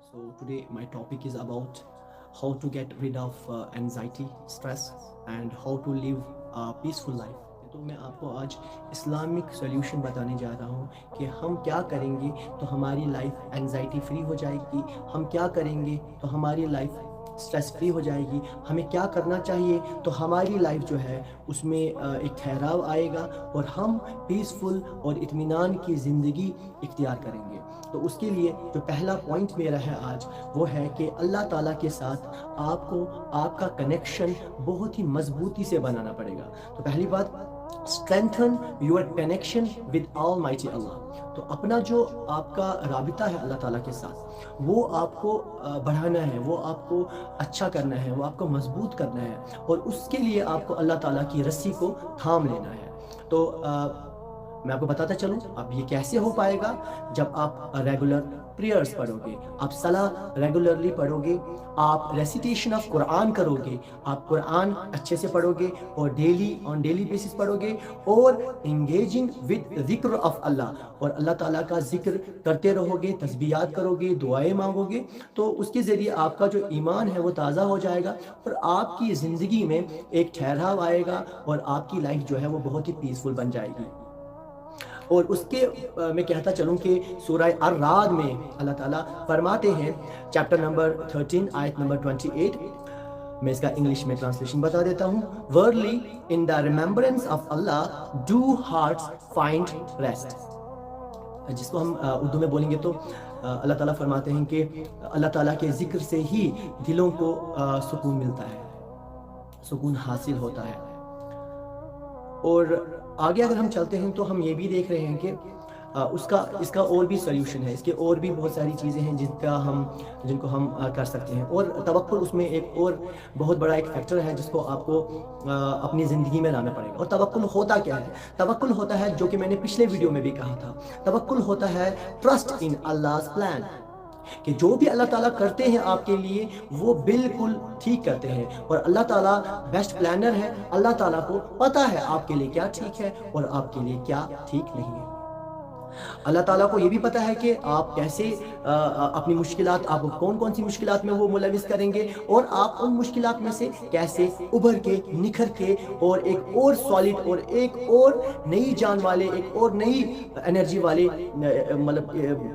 So today my topic is about how to get rid of anxiety, stress and how to live a peaceful life. تو میں آپ کو آج Islamic solution بتانے جا رہا ہوں کہ ہم کیا کریں گے تو ہماری لائف انزائٹی فری ہو جائے گی، ہم کیا کریں گے تو ہماری لائف سٹریس فری ہو جائے گی، ہمیں کیا کرنا چاہیے تو ہماری لائف جو ہے اس میں ایک ٹھہراؤ آئے گا اور ہم پیسفل اور اطمینان کی زندگی اختیار کریں گے۔ تو اس کے لیے جو پہلا پوائنٹ میرا ہے آج وہ ہے کہ اللہ تعالیٰ کے ساتھ آپ کو آپ کا کنیکشن بہت ہی مضبوطی سے بنانا پڑے گا۔ تو پہلی بات، strengthen your connection with Almighty Allah۔ تو اپنا جو آپ کا رابطہ ہے اللہ تعالیٰ کے ساتھ وہ آپ کو بڑھانا ہے، وہ آپ کو اچھا کرنا ہے، وہ آپ کو مضبوط کرنا ہے، اور اس کے لیے آپ کو اللہ تعالیٰ کی رسی کو تھام لینا ہے۔ تو میں آپ کو بتاتا چلوں اب یہ کیسے ہو پائے گا۔ جب آپ ریگولر پریئرز پڑھو گے، آپ صلاح ریگولرلی پڑھو گے، آپ ریسیٹیشن آف قرآن کرو گے، آپ قرآن اچھے سے پڑھو گے اور ڈیلی بیسس پڑھو گے، اور انگیجنگ ود ذکر آف اللہ، اور اللہ تعالیٰ کا ذکر کرتے رہو گے، تسبیحات کرو گے، دعائیں مانگو گے، تو اس کے ذریعے آپ کا جو ایمان ہے وہ تازہ ہو جائے گا اور آپ کی زندگی میں ایک ٹھہراؤ آئے گا اور آپ کی لائف جو ہے وہ بہت ہی پیسفل بن جائے گی۔ اور اس کے میں کہتا چلوں کہ سورہ الرعد میں اللہ تعالیٰ فرماتے ہیں، چیپٹر نمبر 13 آیت نمبر 28، میں اس کا انگلش میں ٹرانسلیشن بتا دیتا ہوں۔ Verily in the remembrance of Allah do hearts find rest، جس کو ہم اردو میں بولیں گے تو اللہ تعالیٰ فرماتے ہیں کہ اللہ تعالیٰ کے ذکر سے ہی دلوں کو سکون ملتا ہے، سکون حاصل ہوتا ہے۔ اور آگے اگر ہم چلتے ہیں تو ہم یہ بھی دیکھ رہے ہیں کہ اس کا اور بھی سلیوشن ہے، اس کے اور بھی بہت ساری چیزیں ہیں جن کو ہم کر سکتے ہیں، اور توکل اس میں ایک اور بہت بڑا ایک فیکٹر ہے جس کو آپ کو اپنی زندگی میں لانا پڑے گا۔ اور توکل ہوتا کیا ہے؟ توکل ہوتا ہے جو کہ میں نے پچھلے ویڈیو میں بھی کہا تھا، توکل ہوتا ہے ٹرسٹ ان Allah's plan، کہ جو بھی اللہ تعالیٰ کرتے ہیں آپ کے لیے وہ بالکل ٹھیک کرتے ہیں، اور اللہ تعالیٰ بیسٹ پلانر ہے، اللہ تعالیٰ کو پتہ ہے آپ کے لیے کیا ٹھیک ہے اور آپ کے لیے کیا ٹھیک نہیں ہے۔ اللہ تعالیٰ کو یہ بھی پتہ ہے کہ آپ کیسے اپنی مشکلات، آپ کون سی مشکلات میں وہ ملوث کریں گے، اور آپ ان مشکلات میں سے کیسے ابھر کے نکھر کے اور ایک اور سالڈ اور ایک اور نئی جان والے، ایک اور نئی انرجی والے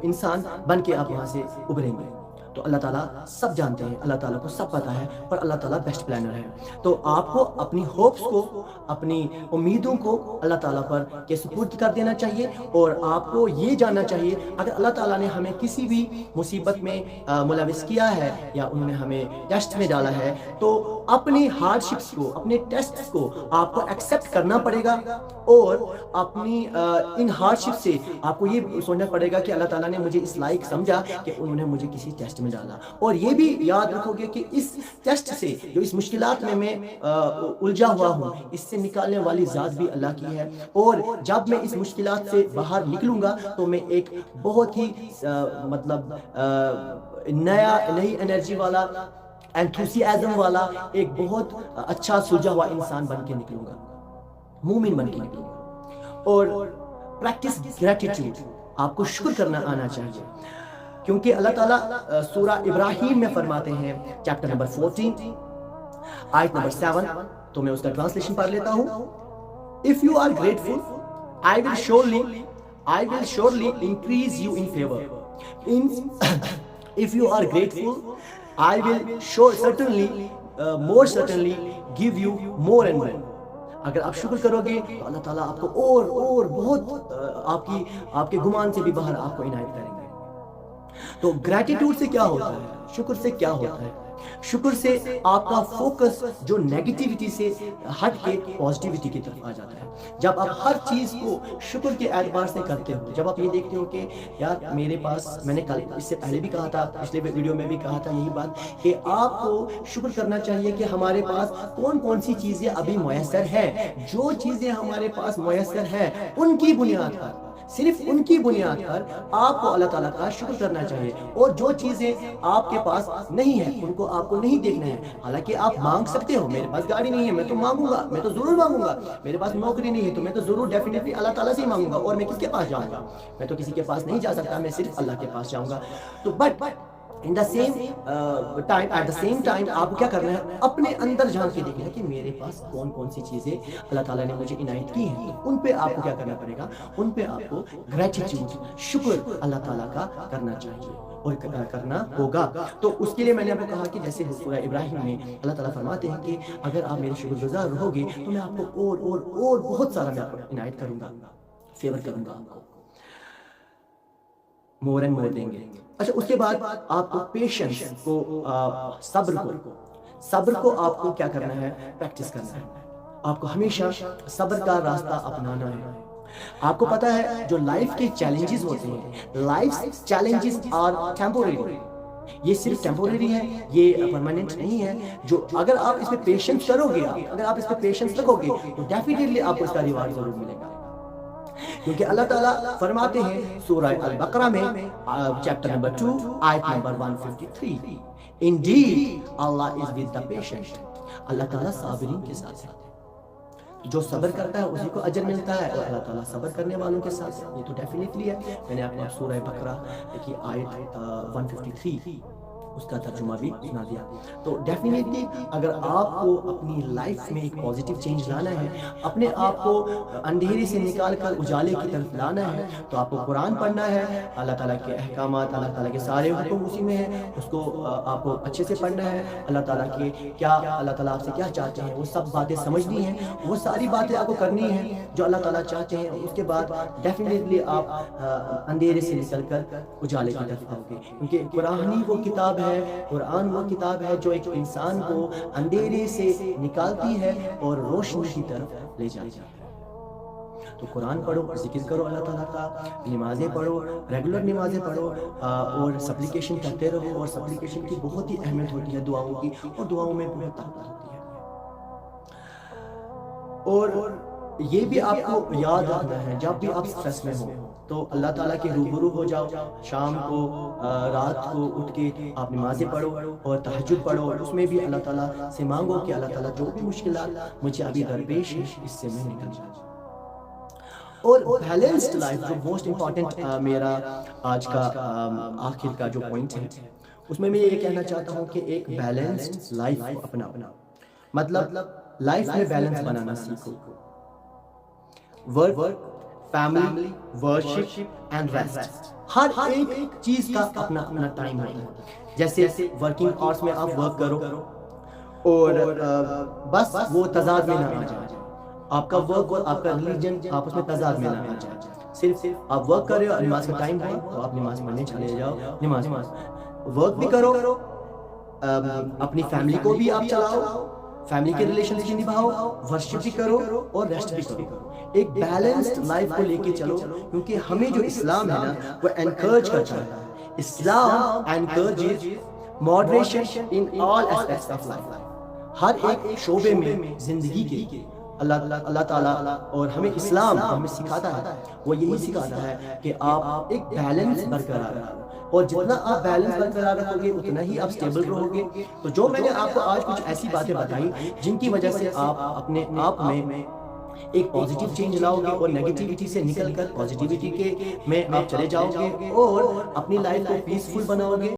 انسان بن کے آپ وہاں سے ابھریں گے۔ تو اللہ تعالیٰ سب جانتے ہیں، اللہ تعالیٰ کو سب پتہ ہے، پر اللہ تعالیٰ بیسٹ پلانر ہے۔ تو آپ کو اپنی ہوپس کو، اپنی امیدوں کو اللہ تعالیٰ پر کے سپرد کر دینا چاہیے، اور آپ کو یہ جاننا چاہیے اگر اللہ تعالیٰ نے ہمیں کسی بھی مصیبت میں ملوث کیا ہے یا انہوں نے ہمیں ٹیسٹ میں ڈالا ہے تو اپنی ہارڈ شپس کو، اپنے ٹیسٹس کو آپ کو ایکسیپٹ کرنا پڑے گا، اور اپنی ان ہارڈ شپ سے آپ کو یہ سوچنا پڑے گا کہ اللہ تعالیٰ نے مجھے اس لائق سمجھا کہ انہوں نے مجھے کسی ٹیسٹ میں ڈالا، اور یہ بھی یاد رکھو گے کہ اس ٹیسٹ سے، جو اس مشکلات میں الجھا ہوا ہوں، اس سے نکالنے والی ذات بھی اللہ کی ہے، اور جب میں اس مشکلات سے باہر نکلوں گا تو میں ایک بہت ہی نئی انرجی والا، انتھوسیازم والا، ایک بہت اچھا سلجھا ہوا انسان بن کے نکلوں گا، مومن بن کے نکلوں گا۔ اور پریکٹس گریٹیٹیوڈ، آپ کو شکر کرنا آنا چاہیے، کیونکہ اللہ تعالیٰ سورہ ابراہیم میں فرماتے ہیں، چیپٹر نمبر 14 آیت نمبر 7، تو میں اس کا ٹرانسلیشن پڑھ لیتا ہوں۔ If you are grateful, I will surely increase you in favor. If you are grateful, I will more certainly give you more and more۔ اگر آپ شکر کرو گے تو اللہ تعالیٰ آپ کو اور بہت آپ کے گمان سے بھی باہر آپ کو عنایت کریں گے۔ تو گریٹیٹیوڈ سے کیا ہوتا ہے؟ شکر سے کیا ہوتا ہے؟ شکر سے آپ کا فوکس جو نیگیٹیوٹی سے ہٹ کے پازیٹیوٹی کی طرف آ جاتا ہے۔ جب آپ ہر چیز کو شکر کے اعتبار سے کرتے ہو، جب آپ یہ دیکھتے ہو کہ یار میرے پاس، میں نے کل اس سے پہلے بھی کہا تھا، پچھلے ویڈیو میں بھی کہا تھا یہی بات، کہ آپ کو شکر کرنا چاہیے کہ ہمارے پاس کون سی چیزیں ابھی میسر ہے۔ جو چیزیں ہمارے پاس میسر ہے ان کی بنیاد پر، صرف ان کی بنیاد پر آپ کو اللہ تعالیٰ کا شکر کرنا چاہیے، اور جو چیزیں آپ کے پاس نہیں ہیں ان کو آپ کو نہیں دیکھنا ہے۔ حالانکہ آپ مانگ سکتے ہو، میرے پاس گاڑی نہیں ہے میں تو مانگوں گا، میں تو ضرور مانگوں گا، میرے پاس نوکری نہیں ہے تو میں تو ضرور ڈیفینیٹلی اللہ تعالیٰ سے ہی مانگوں گا، اور میں کس کے پاس جاؤں گا؟ میں تو کسی کے پاس نہیں جا سکتا، میں صرف اللہ کے پاس جاؤں گا۔ تو but in the same time at the same time آپ کو کیا کرنا ہے اپنے اندر جھان کے دیکھنا ہے کہ میرے پاس کون کون سی چیزیں اللہ تعالیٰ نے مجھے عنایت کی ہیں، تو ان پہ آپ کو کیا کرنا پڑے گا، ان پہ آپ کو گریٹیٹیوڈ شکر اللہ تعالیٰ کا کرنا چاہیے اور کرنا ہوگا۔ تو اس کے لیے میں نے آپ کو کہا کہ جیسے سورہ ابراہیم میں اللہ تعالیٰ فرماتے ہیں کہ اگر آپ میرے شکر گزار رہو گے تو میں آپ کو اور بہت سارا میں آپ کو عنایت کروں گا، فیور کروں گا، آپ کو مور اینڈ مور دیں گے۔ اچھا اس کے بعد آپ کو پیشنس کو، صبر کو آپ کو کیا کرنا ہے، پریکٹس کرنا ہے، آپ کو ہمیشہ صبر کا راستہ اپنانا ہے۔ آپ کو پتا ہے جو لائف کے چیلنجز ہوتے ہیں، لائف چیلنجز آر ٹیمپوریری، یہ صرف ٹیمپوریری ہے، یہ پرماننٹ نہیں ہے۔ جو اگر آپ اس پہ پیشنس کرو گے، اگر آپ اس پہ پیشنس رکھو گے تو ڈیفینیٹلی آپ کو اس کا ریوارڈ ضرور ملے گا، کیونکہ اللہ تعالیٰ فرماتے ہیں سورہ البقرہ میں چیپٹر نمبر 2 آیت number 153، Indeed Allah is with the patient، اللہ تعالیٰ صابرین کے ساتھ ہے، جو صبر کرتا ہے اسی کو اجر ملتا ہے، اور اللہ تعالیٰ صبر کرنے والوں کے ساتھ ہے، یہ تو ڈیفینیٹلی ہے۔ میں نے آپ کو سورہ بقرہ کی آیت 153 اس کا ترجمہ بھی سنا دیا۔ تو ڈیفینیٹلی اگر آپ کو اپنی لائف میں ایک پازیٹیو چینج لانا ہے، اپنے آپ کو اندھیرے سے نکال کر اجالے کی طرف لانا ہے، تو آپ کو قرآن پڑھنا ہے، اللہ تعالیٰ کے احکامات، اللہ تعالیٰ کے سارے حکم اسی میں ہیں، اس کو آپ کو اچھے سے پڑھنا ہے، اللہ تعالیٰ کے کیا، اللہ تعالیٰ آپ سے کیا چاہتے ہیں وہ سب باتیں سمجھنی ہیں، وہ ساری باتیں آپ کو کرنی ہیں جو اللہ تعالیٰ چاہتے ہیں۔ اس کے بعد ڈیفینیٹلی آپ اندھیرے سے نکل کر اجالے کی طرف آؤ گے، کیونکہ قرآن ہی وہ کتاب ہے، قرآن وہ کتاب ہے جو ایک انسان کو اندھیرے سے نکالتی ہے اور روشنی کی طرف لے جاتی ہے۔ تو قرآن پڑھو، ذکر کرو اللہ تعالیٰ کا، نمازیں پڑھو، ریگولر نمازیں پڑھو، اور سپلیکیشن کرتے رہو، اور سپلیکیشن کی بہت ہی اہمیت ہوتی ہے دعاؤں کی، اور دعاؤں میں بہت طاقت ہوتی ہے۔ اور یہ بھی آپ کو یاد رکھنا ہے جب بھی آپ سٹریس میں ہو تو اللہ تعالیٰ کے روبرو ہو جاؤ، شام کو، رات کو اٹھ کے آپ نمازیں پڑھو اور تہجد پڑھو، اور اس میں بھی اللہ تعالیٰ سے مانگو کہ اللہ تعالیٰ جو بھی مشکلات مجھے ابھی درپیش ہے اس سے میں نکل جاؤں۔ اور بیلنسڈ لائف جو موسٹ امپورٹنٹ میرا آج کا آخر کا جو پوائنٹ ہے، اس میں یہ کہنا چاہتا ہوں کہ ایک بیلنسڈ لائف کو اپنا مطلب لائف میں بیلنس بنانا سیکھو۔ Work, family, worship and rest, ہر ایک چیز کا اپنا اپنا ٹائم ہوتا ہے۔ جیسے ورکنگ آورس میں آپ ورک کرو اور بس وہ تضاد میں نہ آ جائے، آپ کا ورک اور آپ کا ریلیجن آپس میں تضاد میں نہ آ جائے، صرف آپ ورک کر رہے ہو، نماز کا ٹائم ہے تو آپ نماز پڑھنے چلے جاؤ، نماز ورک بھی کرو، اپنی فیملی کو بھی آپ چلاؤ، فیملی کے ریلیشن بھی نبھاؤ، ورشپ بھی کرو اور ریسٹ بھی کرو۔ ایک بیلنسڈ لائف کو لے کے چلو، کیونکہ ہمیں جو اسلام ہے نا وہ انکریج کرتا ہے، Islam encourages moderation in all aspects of life, ہر ایک شعبے میں زندگی کے اللہ تعالیٰ اور ہمیں اسلام ہمیں سکھاتا ہے، وہ یہی سکھاتا ہے کہ آپ ایک بیلنس برقرار رکھو، اور جتنا آپ بیلنس برقرار رکھو گے اتنا ہی آپ سٹیبل رہو گے۔ تو جو میں نے آپ کو آج کچھ ایسی باتیں بتائی جن کی وجہ سے آپ اپنے آپ میں ایک پازیٹیو چینج لاؤ گے، اور نیگیٹیوٹی سے نکل کر پازیٹیوٹی کے میں آپ چلے جاؤ گے، اور اپنی لائف کو پیسفل بناؤ گے۔